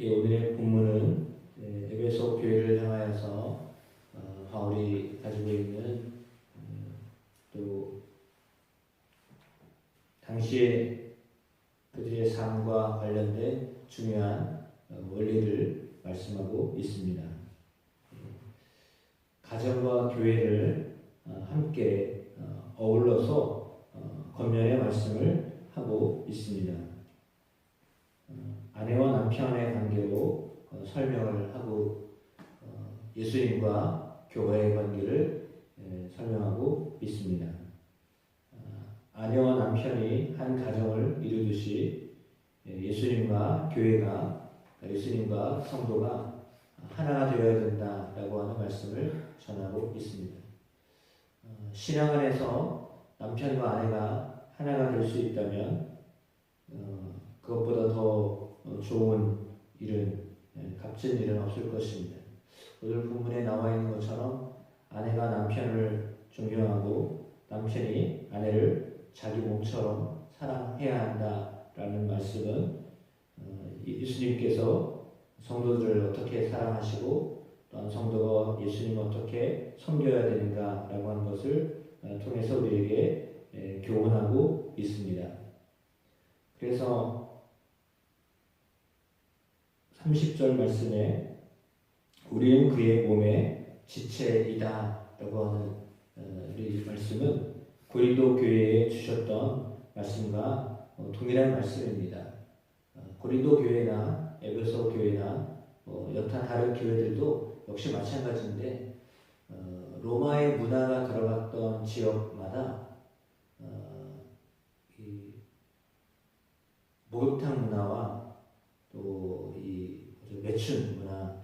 오늘의 본문은 에베소 교회를 향하여서 바울이 가지고 있는 또 당시에 그들의 삶과 관련된 중요한 원리를 말씀하고 있습니다. 가정과 교회를 함께 어울러서 권면의 말씀을 하고 있습니다. 아내와 남편의 관계로 설명을 하고 예수님과 교회의 관계를 설명하고 있습니다. 아내와 남편이 한 가정을 이루듯이 예수님과 교회가, 예수님과 성도가 하나가 되어야 된다라고 하는 말씀을 전하고 있습니다. 신앙 안에서 남편과 아내가 하나가 될 수 있다면 그것보다 더 좋은 일은, 값진 일은 없을 것입니다. 오늘 본문에 나와 있는 것처럼 아내가 남편을 존경하고 남편이 아내를 자기 몸처럼 사랑해야 한다라는 말씀은 예수님께서 성도들을 어떻게 사랑하시고 또한 성도가 예수님을 어떻게 섬겨야 되는가라고 하는 것을 통해서 우리에게 교훈하고 있습니다. 그래서 30절 말씀에 우리는 그의 몸의 지체이다 라고 하는 이 말씀은 고린도 교회에 주셨던 말씀과 동일한 말씀입니다. 고린도 교회나 에베소 교회나 여타 다른 교회들도 역시 마찬가지인데 로마의 문화가 들어갔던 지역마다 이 목욕탕 문화와 또 이 매춘 문화,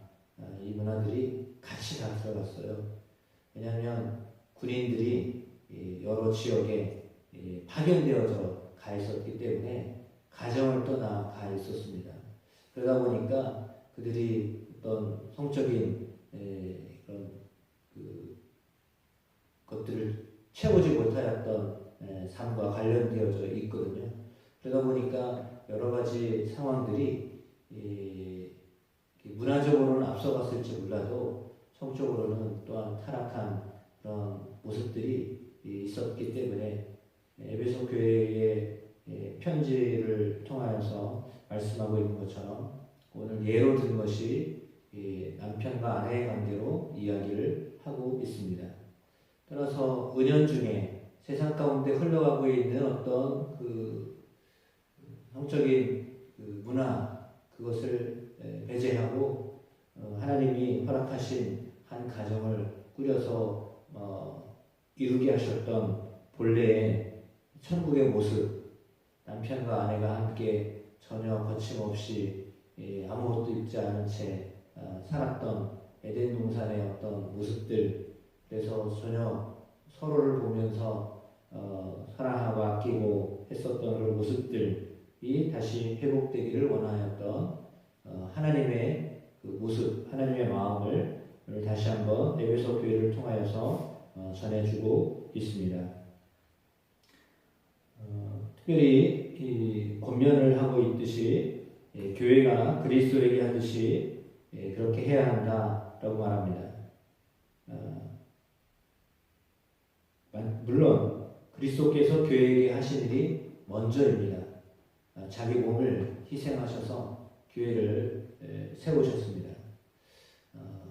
이 문화들이 같이 다 들어갔어요. 왜냐하면 군인들이 여러 지역에 파견되어져 가 있었기 때문에 가정을 떠나 가 있었습니다. 그러다 보니까 그들이 어떤 성적인 그런 것들을 채우지 못하였던 삶과 관련되어져 있거든요. 그러다 보니까 여러 가지 상황들이 문화적으로는 앞서갔을지 몰라도 성적으로는 또한 타락한 그런 모습들이 있었기 때문에 에베소 교회의 편지를 통하여서 말씀하고 있는 것처럼 오늘 예로 든 것이 남편과 아내의 관계로 이야기를 하고 있습니다. 따라서 은연중에 세상 가운데 흘러가고 있는 어떤 성적인 문화, 그것을 배제하고 하나님이 허락하신 한 가정을 꾸려서 이루게 하셨던 본래의 천국의 모습, 남편과 아내가 함께 전혀 거침없이 아무것도 입지 않은 채 살았던 에덴 동산의 어떤 모습들, 그래서 전혀 서로를 보면서 사랑하고 아끼고 했었던 그런 모습들이 다시 회복되기를 원하였던 하나님의 그 모습, 하나님의 마음을 오늘 다시 한번 에베소 교회를 통하여서 전해주고 있습니다. 특별히 이 권면을 하고 있듯이 교회가 그리스도에게 하듯이 그렇게 해야 한다라고 말합니다. 물론 그리스도께서 교회에게 하신 일이 먼저입니다. 자기 몸을 희생하셔서 교회를 세우셨습니다.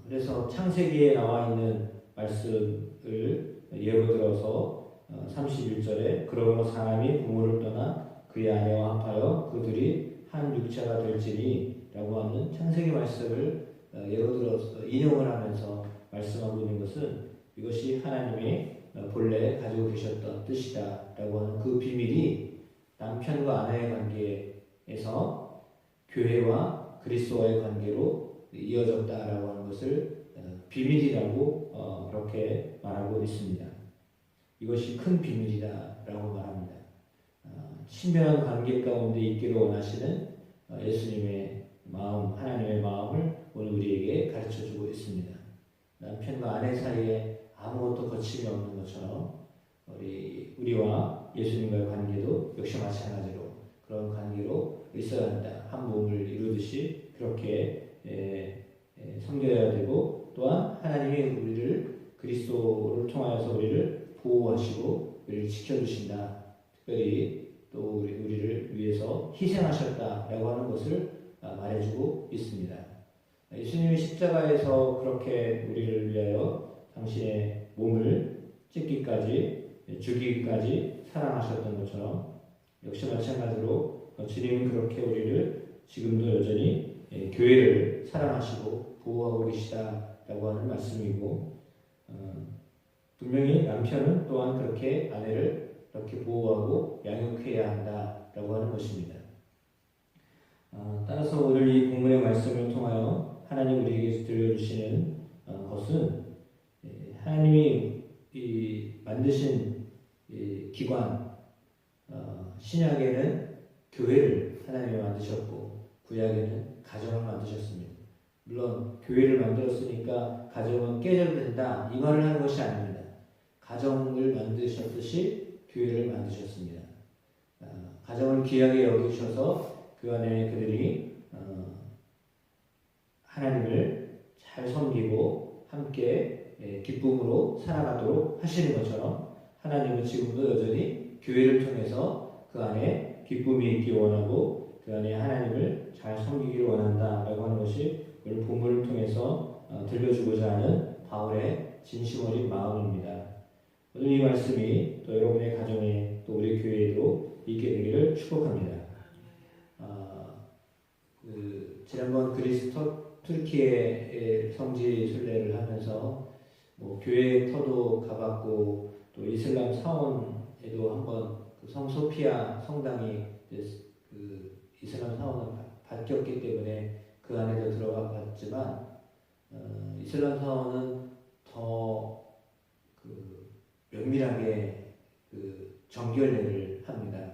그래서 창세기에 나와 있는 말씀을 예로 들어서 31절에 그러므로 사람이 부모를 떠나 그의 아내와 합하여 그들이 한 육체가 될지니 라고 하는 창세기 말씀을 예로 들어서 인용을 하면서 말씀하고 있는 것은 이것이 하나님이 본래 가지고 계셨던 뜻이다 라고 하는 그 비밀이 남편과 아내의 관계에서 교회와 그리스도와의 관계로 이어졌다라고 하는 것을 비밀이라고 그렇게 말하고 있습니다. 이것이 큰 비밀이다라고 말합니다. 친밀한 관계 가운데 있기를 원하시는 예수님의 마음, 하나님의 마음을 오늘 우리에게 가르쳐주고 있습니다. 남편과 아내 사이에 아무것도 거침이 없는 것처럼 우리와 예수님과의 관계도 역시 마찬가지로 그런 관계로 있어야 한다. 한 몸을 이루듯이 섬기듯이 그렇게 섬겨야 되고, 또한 하나님이 우리를 그리스도를 통하여서 우리를 보호하시고 우리를 지켜주신다. 특별히 또 우리를 위해서 희생하셨다라고 하는 것을 말해주고 있습니다. 예수님이 십자가에서 그렇게 우리를 위하여 당신의 몸을 찢기까지, 죽이기까지 사랑하셨던 것처럼 역시 마찬가지로 주님은 그렇게 우리를 지금도 여전히 교회를 사랑하시고 보호하고 계시다라고 하는 말씀이고, 분명히 남편은 또한 그렇게 아내를 그렇게 보호하고 양육해야 한다라고 하는 것입니다. 따라서 오늘 이 본문의 말씀을 통하여 하나님 우리에게 들려주시는 것은, 하나님이 만드신 기관, 신약에는 교회를 하나님이 만드셨고 구약에는 가정을 만드셨습니다. 물론 교회를 만들었으니까 가정은 깨져도 된다 이 말을 하는 것이 아닙니다. 가정을 만드셨듯이 교회를 만드셨습니다. 가정을 귀하게 여기셔서 그 안에 그들이 하나님을 잘 섬기고 함께 기쁨으로 살아가도록 하시는 것처럼, 하나님은 지금도 여전히 교회를 통해서 그 안에 기쁨이 있기 원하고 그 안에 하나님을 잘 섬기기를 원한다라고 하는 것이 오늘 본문을 통해서 들려주고자 하는 바울의 진심 어린 마음입니다. 오늘 이 말씀이 또 여러분의 가정에 또 우리 교회에도 있게 되기를 축복합니다. 지난번 그리스 터키의 성지 순례를 하면서 교회 터도 가봤고, 또 이슬람 사원에도 한번 그 성소피아 성당이 그 이슬람 사원을 바뀌었기 때문에 그 안에도 들어가 봤지만, 이슬람 사원은 더 그 면밀하게 그 정결례를 합니다.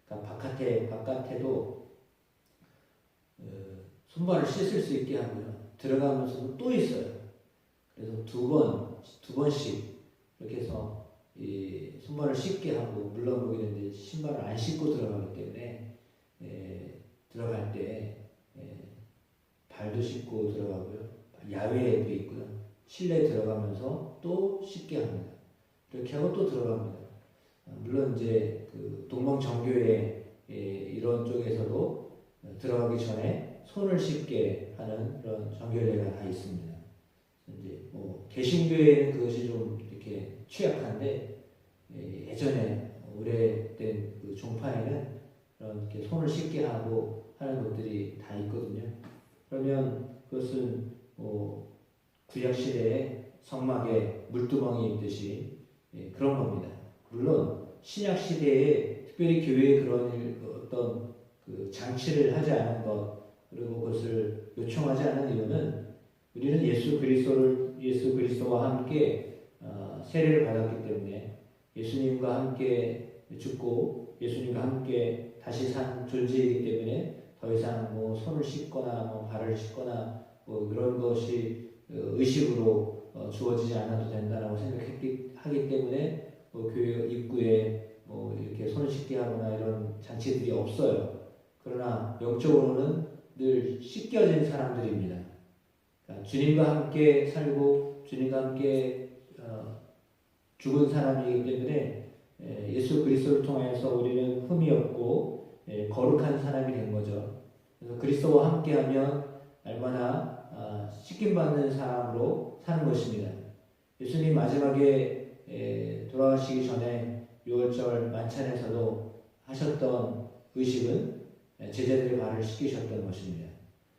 그러니까 바깥에도 손발을 씻을 수 있게 하고요. 들어가면서도 또 있어요. 그래서 두 번씩 이렇게 해서 이 손발을 씻게 하고 물러보게 되는데, 신발을 안 신고 들어가기 때문에 들어갈 때 발도 씻고 들어가고요. 야외에도 있고요. 실내에 들어가면서 또 씻게 합니다. 이렇게 하고 또 들어갑니다. 물론 이제 그 동방정교회 이런 쪽에서도 들어가기 전에 손을 씻게 하는 그런 정결례가 다 있습니다. 이제 개신교회는 그것이 좀 이렇게 취약한데, 예전에 오래된 그 종파에는 그런 이렇게 손을 씻게 하고 하는 것들이 다 있거든요. 그러면 그것은 구약 시대에 성막에 물두멍이 있듯이 그런 겁니다. 물론 신약 시대에 특별히 교회에 그런 어떤 그 장치를 하지 않은 것, 그리고 그것을 요청하지 않은 이유는, 우리는 예수 그리스도와 함께 세례를 받았기 때문에 예수님과 함께 죽고 예수님과 함께 다시 산 존재이기 때문에 더 이상 손을 씻거나 발을 씻거나 그런 것이 의식으로 주어지지 않아도 된다라고 생각하기 때문에 교회 입구에 이렇게 손을 씻게 하거나 이런 장치들이 없어요. 그러나 영적으로는 늘 씻겨진 사람들입니다. 그러니까 주님과 함께 살고 주님과 함께 죽은 사람이기 때문에 예수 그리스도를 통해서 우리는 흠이 없고 거룩한 사람이 된 거죠. 그래서 그리스도와 함께하면 얼마나 씻김받는 사람으로 사는 것입니다. 예수님 마지막에 돌아가시기 전에 6월절 만찬에서도 하셨던 의식은 제자들의 발을 씻기셨던 것입니다.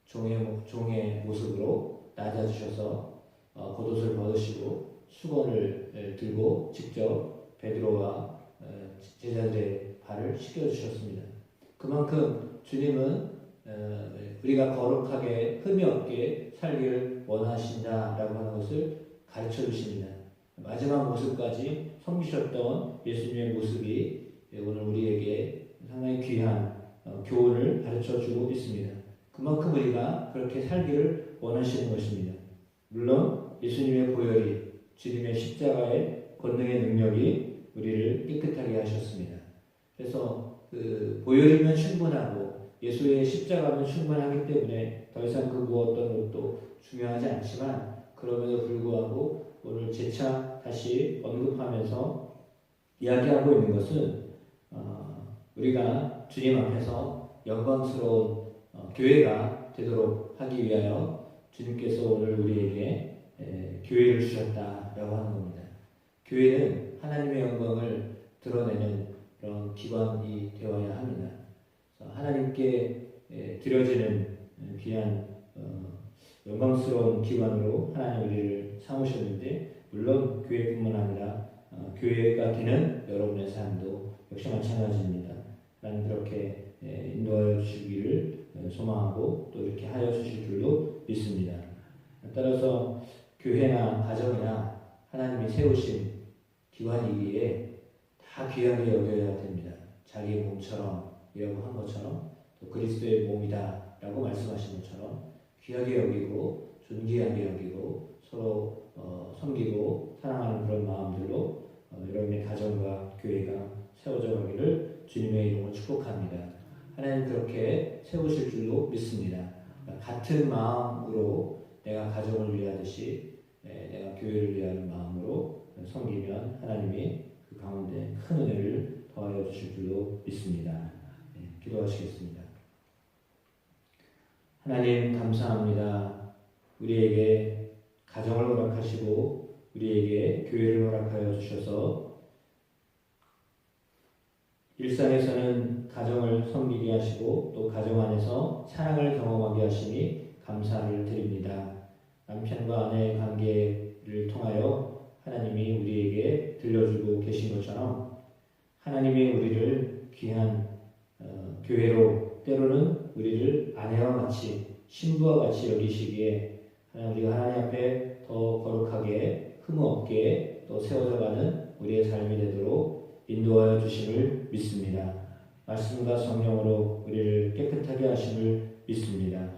종의 모습으로 낮아주셔서 겉옷을 벗으시고 수건을 들고 직접 베드로와 제자들의 발을 씻겨주셨습니다. 그만큼 주님은 우리가 거룩하게 흠이 없게 살기를 원하신다라고 하는 것을 가르쳐 주십니다. 마지막 모습까지 섬기셨던 예수님의 모습이 오늘 우리에게 상당히 귀한 교훈을 가르쳐 주고 있습니다. 그만큼 우리가 그렇게 살기를 원하시는 것입니다. 물론 예수님의 보혈이, 주님의 십자가의 권능의 능력이 우리를 깨끗하게 하셨습니다. 그래서 그 보혈이면 충분하고 예수의 십자가는 충분하기 때문에 더 이상 그 무엇던 것도 중요하지 않지만, 그럼에도 불구하고 오늘 재차 다시 언급하면서 이야기하고 있는 것은 우리가 주님 앞에서 영광스러운 교회가 되도록 하기 위하여 주님께서 오늘 우리에게 교회를 주셨다라고 하는 겁니다. 교회는 하나님의 영광을 드러내는 그런 기관이 되어야 합니다. 하나님께 드려지는 귀한 영광스러운 기관으로 하나님 우리를 삼으셨는데, 물론 교회뿐만 아니라 교회가 되는 여러분의 삶도 역시 마찬가지입니다. 하나님 그렇게 인도하여 주시기를 소망하고 또 이렇게 하여 주실 줄로 믿습니다. 따라서 교회나 가정이나 하나님이 세우신 기관이기에 다 귀하게 여겨야 됩니다. 자기 몸처럼 이라고 한 것처럼, 또 그리스도의 몸이다 라고 말씀하신 것처럼 귀하게 여기고 존귀하게 여기고 서로 섬기고 사랑하는 그런 마음들로 여러분의 가정과 교회가 세워져 가기를 주님의 이름으로 축복합니다. 하나님 그렇게 세우실 줄로 믿습니다. 같은 마음으로 내가 가정을 위하듯이 내가 교회를 위하는 마음으로 섬기면 하나님이 그 가운데 큰 은혜를 더하여 주실 줄로 믿습니다. 기도하시겠습니다. 하나님 감사합니다. 우리에게 가정을 허락하시고 우리에게 교회를 허락하여 주셔서 일상에서는 가정을 섬기게 하시고 또 가정 안에서 사랑을 경험하게 하시니 감사를 드립니다. 남편과 아내의 관계를 통하여 하나님이 우리에게 들려주고 계신 것처럼 하나님이 우리를 귀한 교회로, 때로는 우리를 아내와 같이 신부와 같이 여기시기에 우리가 하나님 앞에 더 거룩하게 흠없게 또 세워져가는 우리의 삶이 되도록 인도하여 주심을 믿습니다. 말씀과 성령으로 우리를 깨끗하게 하심을 믿습니다.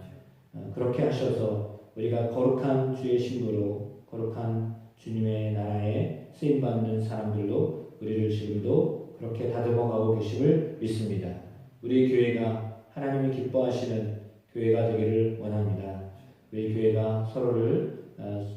그렇게 하셔서 우리가 거룩한 주의 신부로, 거룩한 주님의 나라에 쓰임받는 사람들로 우리를 지금도 그렇게 다듬어가고 계심을 믿습니다. 우리 교회가 하나님이 기뻐하시는 교회가 되기를 원합니다. 우리 교회가 서로를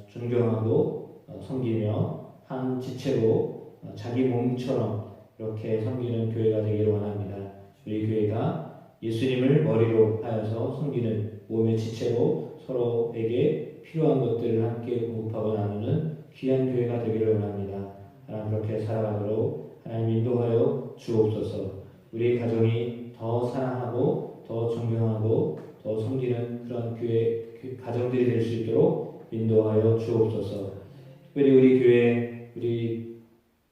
존경하고 섬기며 한 지체로 자기 몸처럼 이렇게 섬기는 교회가 되기를 원합니다. 우리 교회가 예수님을 머리로 하여서 섬기는 몸의 지체로 서로에게 필요한 것들을 함께 공급하고 나누는 귀한 교회가 되기를 원합니다. 하나님 그렇게 살아가도록 하나님 인도하여 주옵소서. 우리 가정이 더 사랑하고 더 존경하고 더 섬기는 그런 가정들이 될 수 있도록 인도하여 주옵소서. 특별히 우리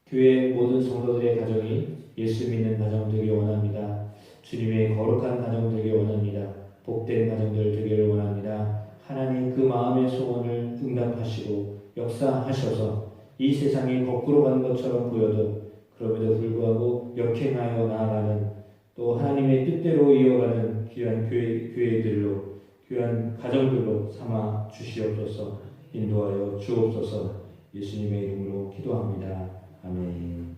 교회 모든 성도들의 가정이 예수 믿는 가정 되길 원합니다. 주님의 거룩한 가정 되길 원합니다. 복된 가정들 되기를 원합니다. 하나님 그 마음의 소원을 응답하시고 역사하셔서 이 세상이 거꾸로 가는 것처럼 보여도 그럼에도 불구하고 역행하여 나아가는 또 하나님의 뜻대로 이어가는 귀한 교회들로, 귀한 가정들로 삼아 주시옵소서. 인도하여 주옵소서. 예수님의 이름으로 기도합니다. 아멘.